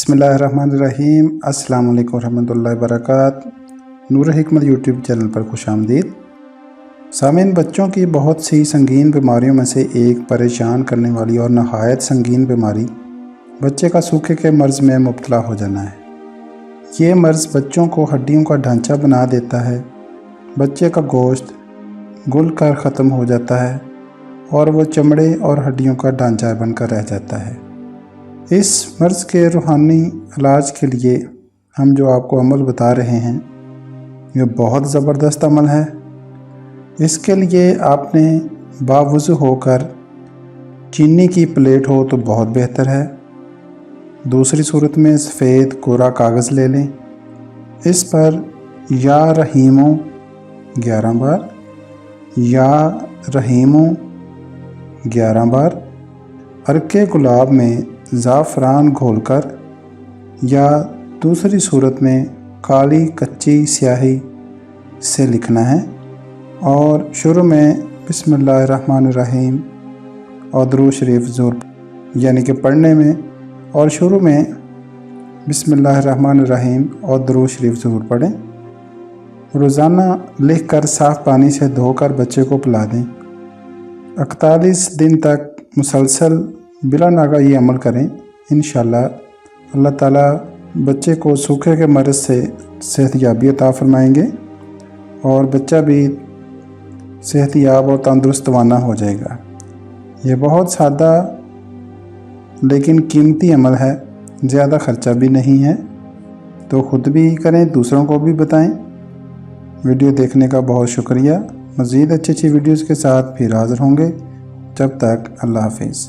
बिस्मिल्लाहिर्रहमानिर्रहीम। अस्सलाम वालेकुम रहमतुल्लाहि व बरकातहू। नूर हिकमत यूट्यूब चैनल पर खुश आमदीद। सामीन, बच्चों की बहुत सी संगीन बीमारियों में से एक परेशान करने वाली और नहायत संगीन बीमारी बच्चे का सूखे के मर्ज़ में मुब्तला हो जाना है। ये मर्ज़ बच्चों को हड्डियों का ढांचा बना देता है, बच्चे का गोश्त घुल कर ख़त्म हो जाता है और वो चमड़े और हड्डियों का ढांचा बनकर रह जाता है। इस मर्ज़ के रूहानी इलाज के लिए हम जो आपको अमल बता रहे हैं ये बहुत ज़बरदस्त अमल है। इसके लिए आपने बावुज़ू होकर चीनी की प्लेट हो तो बहुत बेहतर है। दूसरी सूरत में सफ़ेद कोरा कागज़ ले लें, इस पर या रहीमों 11 बार, या रहीमों 11 बार, अर्के गुलाब में ज़ाफ़रान घोलकर, या दूसरी सूरत में काली कच्ची स्याही से लिखना है और शुरू में बिस्मिल्लाहिर्रहमानिर्रहीम और दुरूद शरीफ ज़रूर यानी कि पढ़ने में, और शुरू में बिस्मिल्लाहिर्रहमानिर्रहीम और दुरूद शरीफ ज़रूर पढ़ें। रोज़ाना लिख कर साफ़ पानी से धोकर बच्चे को पिला दें। 41 दिन तक मुसलसल बिला नागा ये अमल करें। इंशाअल्लाह अल्लाह ताला बच्चे को सूखे के मर्ज़ से सेहतयाबी अता फरमाएंगे और बच्चा भी सेहतयाब और तंदुरुस्त तवाना हो जाएगा। ये बहुत सादा लेकिन कीमती अमल है, ज़्यादा ख़र्चा भी नहीं है, तो ख़ुद भी करें, दूसरों को भी बताएं। वीडियो देखने का बहुत शुक्रिया। मज़ीद अच्छी वीडियोज़ के साथ फिर हाज़िर होंगे। जब तक अल्लाह हाफ़िज़।